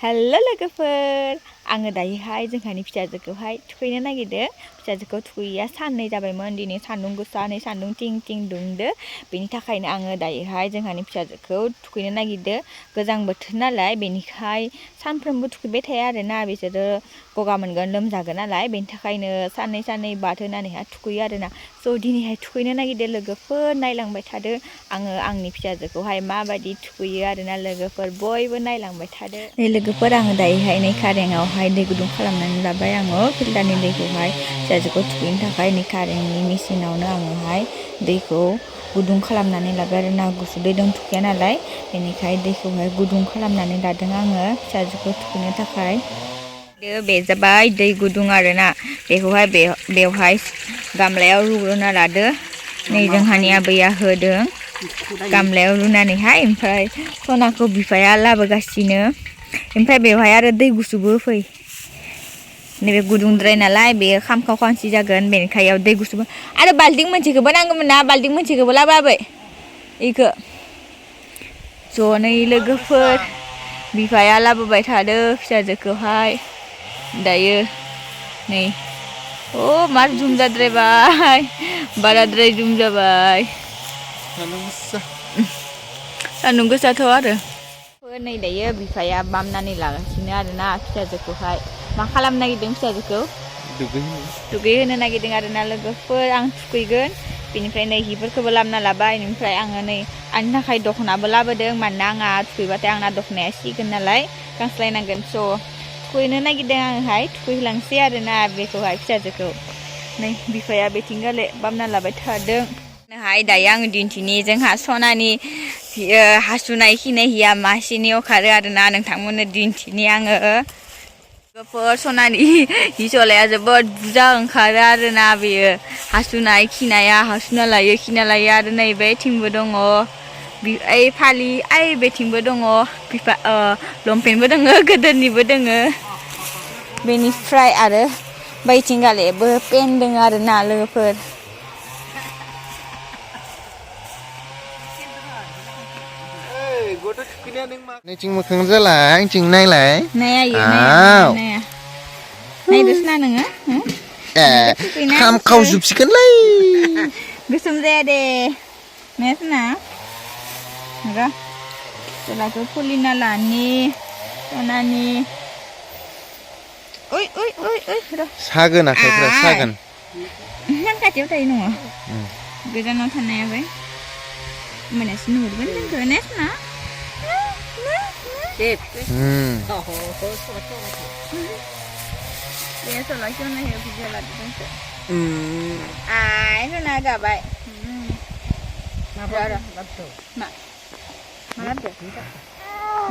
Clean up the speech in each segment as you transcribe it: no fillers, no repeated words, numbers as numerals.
Hello' लोगोफोर आङो दायोहाय जोंहानि फिसाजोखौहाय थुखैनो नागिरदों फिसाजोखौ थुखैया साननै जाबायमोन दिनै सान्दुं गोसा नै सान्दुं थिं थिं दुंदो बेनि थाखायनो आङो दायोहाय जोंहानि फिसाजोखौ थुखैनो नागिरदों गोजां बोथोर नालाय बेनिखाय सानफ्रोमबो थुखैबाय थाया आरोना बिसोरो गगा मोनगोन लोमजागोन नालाय बेनि थाखायनो साननै साननै बाद होनानैहाय थुखैयो आरोना स' दिनैहाय थुखैनो नागिरदों लोगोफोर नायलांबाय थादो आङो आंनि फिसाजोखौहाय माबायदि थुखैयो आरोना लोगोफोर बयबो नायलांबाय थादो नै लोगोफोर आङो दायोहाय नै कारेंआवहाय दै गुदुं खालामनानै लाबाय आङो फिल्टारनि दैखौहाय फिसाजोखौ थुखैनो थाखाय नै कारेंनि मेसिनावनो आङोहाय दैखौ गुदुं खालामनानै लाबाय आरोना गुसु दैजों थुखैया नालाय बेनिखाय दैखौहाय गुदुं खालामनानै लादों आङो फिसाजोखौ थुखैनो थाखाय बे जाबाय दै गुदुं आरोना बेखौहाय बेवहाय गामलायाव रुग्रोना लादो नै जोंहानि आबैया होदों गामलायाव रुनानैहाय ओमफ्राय सनाखौ बिफाया लाबोगासिनो ओमफ्राय बेवहाय आरो दै गुसुबो होफै नैबे गुदुंद्राय नालाय बेयो खामखाव खानसि जागोन बेनिखाय दै गुसुबो आरो बाल्थिं मोनसेखौबो नांगौमोन ना बाल्थिं मोनसेखौबो लाबोआबै इखौ ज'नै लोगोफोर बिफाया लाबोबाय थादो फिसाजोखौहाय दायो नै मार जुम जाद्रायबाय बाराद्राय जुम जाबाय सान्दुं गोसाथ' आरो नै दायो बिफाया बामनानै लागासिनो आरोना फिसाजोखौहाय मा खालामनो नागिरदों फिसाजोखौ दुगैहोनो नागिरदों आरोना लोगोफोर आं थुखैगोन बेनिफ्राय नै हिफोरखौबो लाबोना लाबाय ओमफ्राय आङो नै आंनि थाखाय दख'नाबो लाबोदों मानोना आंहा थुखैबाथाय आंना दख'नाया सिगोन नालाय गांस्लायनांगोन स' थुखैनो नागिरदों आङोहाय थुखैलांसै आरोना बेखौहाय फिसाजोखौ नै बिफाया बेथिंगाले बामना लाबाय थादों दायो आङो दिन्थिनि जोंहा सनानि हासुनाय खिनाय हिया मासेनियाव खारो आरोना नोंथांमोननो दिन्थिनि आङो लोगोफोर सनानि हि सलाया जोबोद बुरजा ओंखारो आरोना बेयो हासुनाय खिनाया हासुना लायो खिना लायो आरो नै बेथिंबो दङ ओइ फालि ओइ बेथिंबो दङ बिफा लंपेन्टबो दङ गोदोरनिबो दङ बेनिफ्राय आरो बैथिंगालेबो पेन दङ आरोना लोगोफोर नैथिं मोखां जाला आंथिं नायलाय नाया नायदोसना नोङो खामखावजोबसिगोनलै गोसोम जाया दे नायसना र' जेलाखौ खुलिना लानि सनानि ओइ र' सागोन आखाइफ्रा सागोन नों खाथियाव थायो नङा गोजानाव थानायाबो मोनासि नुहुरगोन नोंखौ नायसना Sip. Dia selalu cuma yang video lagi tu. Itu nak apa? Ada. Mak. Mana tu?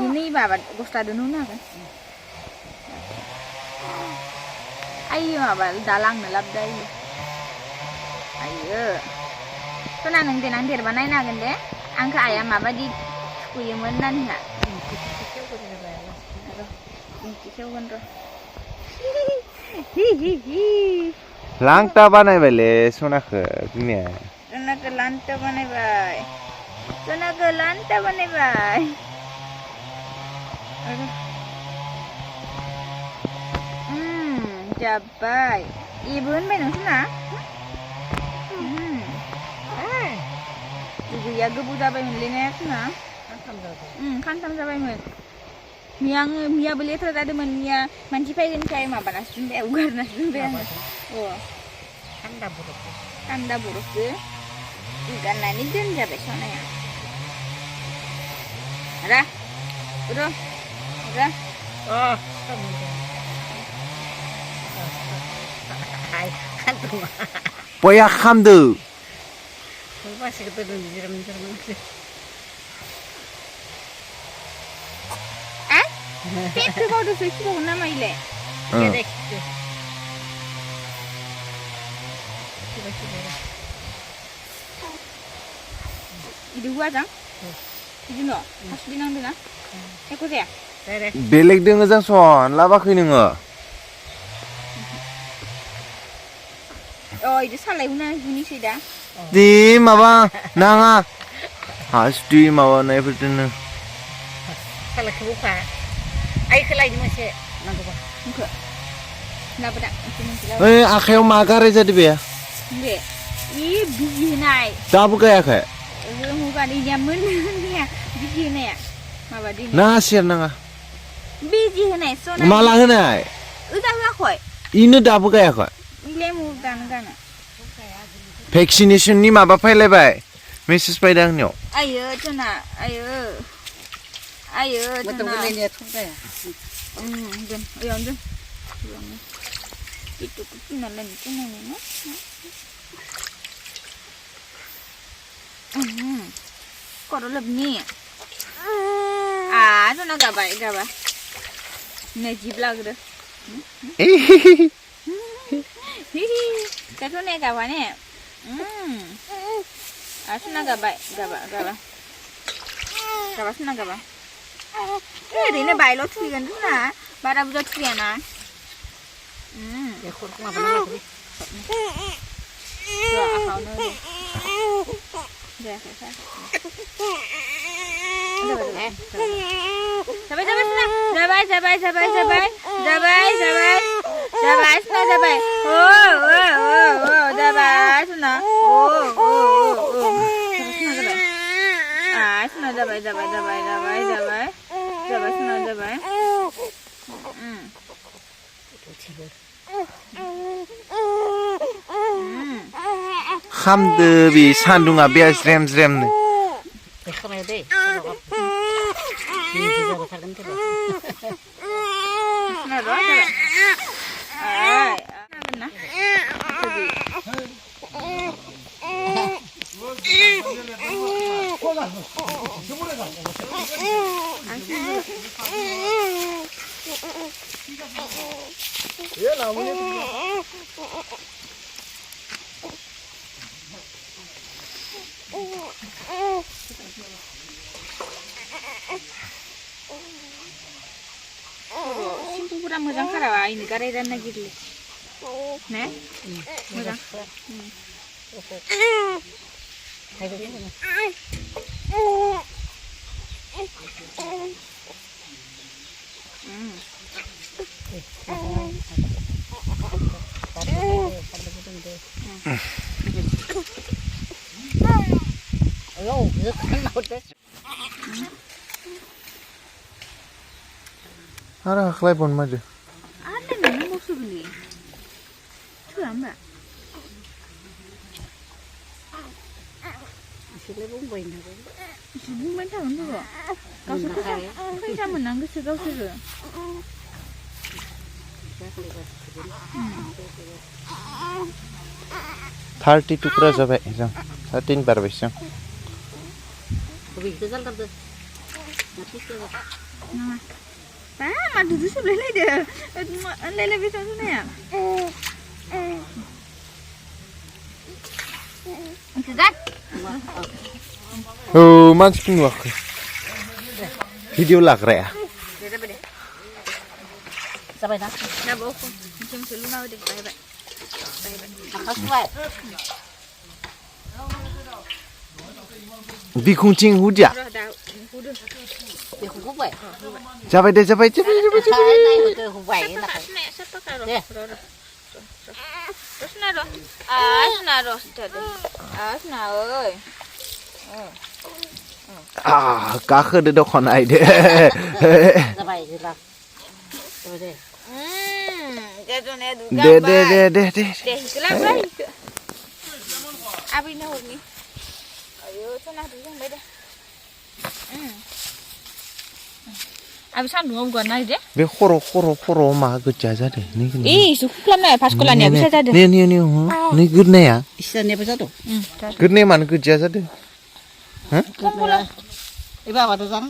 Ini bawa gusta dulu nak kan? Ayo apa? Dalang melap dah. Ayo. Tu nanti terbanai nak kan deh? Angka ayam apa di kuya mana nak? लांटा बानायबायले सनाखौ बिमाया सनाखौ लांटा बानायबाय सनाखौ लांटा बानायबाय जाबाय इबो होनबाय नोंसोरना गैया गोबाव जाबायमोनलै ने जोंना खानथाम जाबायमोन मियाबो लेथ्रा जादोंमोन मिया मानसि फैगोनखाय माबानासो दोनबाय उगारनासो दोनबाय आङो थान्दा बरफखौ उगारनानै दोनजाबाय सनाया बया खामदो Petu kau tu suci kau nama ile. Idu gua jang? Idu no? Pas di nang tu na? Ekor ya? Belek dengan jangson, laba kau nenga. Oh, idu salah una ini sih dah. Di maba nanga. Has di maba naik pertama. Salah kebuka. खोलायनो मोनसे नांगौबा Enggak. Kenapa tak? आखायाव मा गाराय जादो बे Enggak. Ih, biji naik. दाबो गायाखै Muka dia menengnya. Biji naik. Apa dia? ना सेर नाङा Biji naik. Sona. माला होनाय Udah lah koi. इनो दाबो गायाखै Lemu kan. भेक्सिनेसननि माबा फैलायबाय मेसेज फैदों आंनियाव Ayo, cina. Ayo. Ayo, betul cina. betul dia tuh ya Jom. Ayo, jom. Itu kenalan cina ni. Kok lebih ni? Itu nak apa? Apa? Najib lah gitu. Hihi. Kau ni apa ni? Itu nak apa? Apa? Apa nak apa? Ini bayi lo cuci kan tu na. Bara buat cuci na. ya kurang apa lagi Dua akau ni. Dah, dah. Sabai sana. Sabai. Sana sabai. Oh. Sabai sana. Oh. Sana sabai. Sana sabai. Sabai sana sabai. खामदो बे सान्दुङा बे ज्रेम ज्रेमनो खोलाय दे ini juga bakal nanti Sana doa sabai. Benar. Simpul mo장 karawa ini gareran na gidli. Ne? Mo장. kayak gini ayo आरो हाख्लाय बन मादो Ada mana musuh beli? Tu apa? sila bumbuin na rin Sebelum main tahun tu kok. Kau suka kita menang ke kau suka. Thirty टुक्रा जाबाय जों 13 बारबाय जों lebih kesal kan tuh nanti sih Nama. Madu tu sebelah ni dia. Lele bisa tu ni ya. Sudah. औ मानसिखौ नुवाखै video लाग्रा या Dia dah sampai dah Dah bawa aku. Macam selalu nak deh. Bye. makan sampai बिखुंथिं हुदिया Dah. Udah. ya cũng vậy जाबाय दे जाबाय cái này của tôi không vậy là phải Satu karo. Deh. Terus nado. Nado sudah. Nado ơi. गाखोदो दखनाय दे sampai thì là rồi đây Jatuhnya दे itulah baik. Apa ini ni? Ayo sana dulu yang beda. Abi sandung bukan naik deh. बे खर' मा गोजा जादो Ih, sukulannya pas kulannya bisa jadi. नी नै गोदनाया istilahnya apa tuh गोदनाया मानो गोजा जादो iba apa tuh sang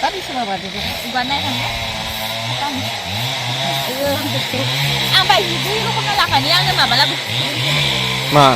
tadi sama apa tuh Bukan naik kan? Ang bayi itu lu kenal kan yang nama lagu. मा